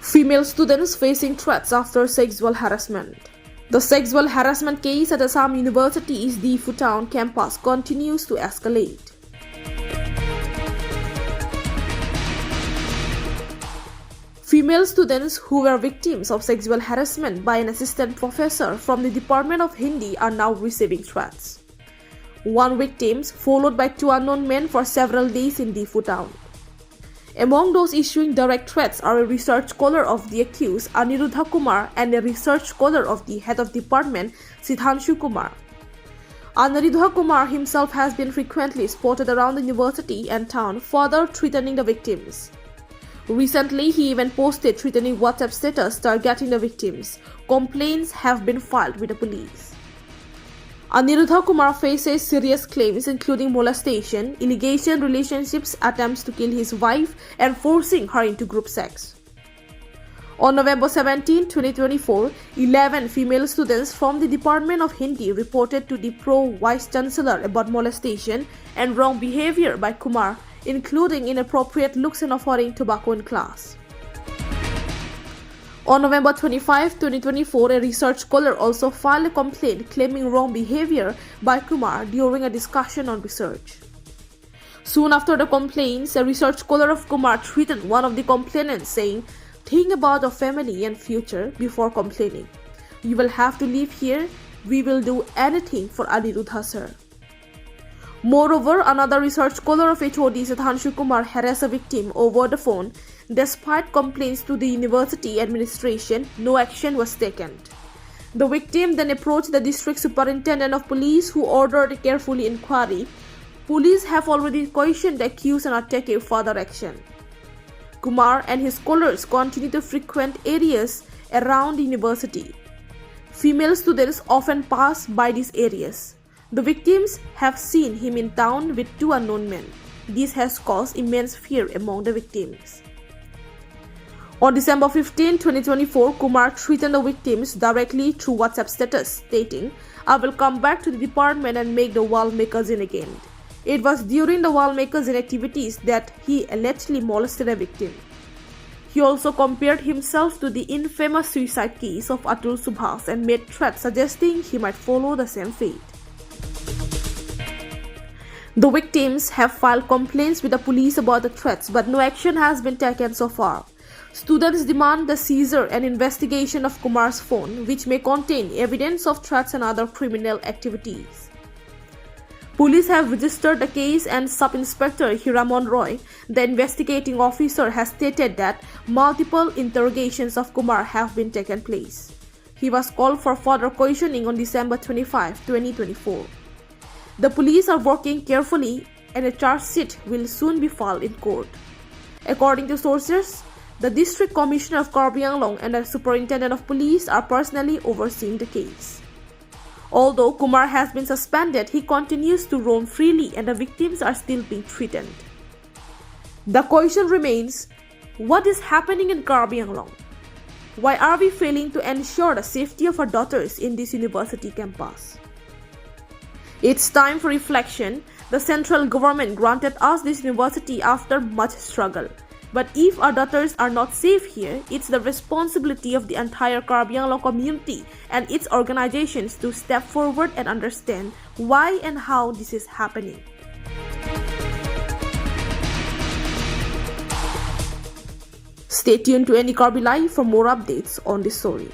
Female students facing threats after sexual harassment. The sexual harassment case at Assam University's Diphu town campus continues to escalate. Female students who were victims of sexual harassment by an assistant professor from the Department of Hindi are now receiving threats. One victim followed by two unknown men for several days in Diphu town. Among those issuing direct threats are a research scholar of the accused, Aniruddha Kumar, and a research scholar of the head of department, Kumar. Aniruddha Kumar himself has been frequently spotted around the university and town, further threatening the victims. Recently, he even posted threatening WhatsApp status targeting the victims. Complaints have been filed with the police. Aniruddha Kumar faces serious claims including molestation, illegal relationships, attempts to kill his wife, and forcing her into group sex. On November 17, 2024, 11 female students from the Department of Hindi reported to the Pro-Vice Chancellor about molestation and wrong behavior by Kumar, including inappropriate looks and offering tobacco in class. On November 25, 2024, a research scholar also filed a complaint claiming wrong behavior by Kumar during a discussion on research. Soon after the complaints, a research scholar of Kumar threatened one of the complainants, saying, "Think about your family and future before complaining. You will have to live here. We will do anything for Aniruddha sir." Moreover, another research scholar of HOD, Kumar, harassed a victim over the phone. Despite complaints to the university administration, no action was taken. The victim then approached the district superintendent of police, who ordered a careful inquiry. Police have already questioned the accused and are taking further action. Kumar and his scholars continue to frequent areas around the university. Female students often pass by these areas. The victims have seen him in town with two unknown men. This has caused immense fear among the victims. On December 15, 2024, Kumar threatened the victims directly through WhatsApp status, stating, "I will come back to the department and make the wall magazine again." It was during the wall magazine activities that he allegedly molested a victim. He also compared himself to the infamous suicide case of Atul Subhas and made threats suggesting he might follow the same fate. The victims have filed complaints with the police about the threats, but no action has been taken so far. Students demand the seizure and investigation of Kumar's phone, which may contain evidence of threats and other criminal activities. Police have registered the case, and Sub-Inspector Hiramon Roy, the investigating officer, has stated that multiple interrogations of Kumar have been taken place. He was called for further questioning on December 25, 2024. The police are working carefully, and a charge sheet will soon be filed in court. According to sources, the District Commissioner of Karbi Anglong and the Superintendent of Police are personally overseeing the case. Although Kumar has been suspended, he continues to roam freely and the victims are still being threatened. The question remains, what is happening in Karbi Anglong? Why are we failing to ensure the safety of our daughters in this university campus? It's time for reflection. The central government granted us this university after much struggle. But if our daughters are not safe here, it's the responsibility of the entire Karbi Anglong community and its organizations to step forward and understand why and how this is happening. Stay tuned to Any Karbi Live for more updates on this story.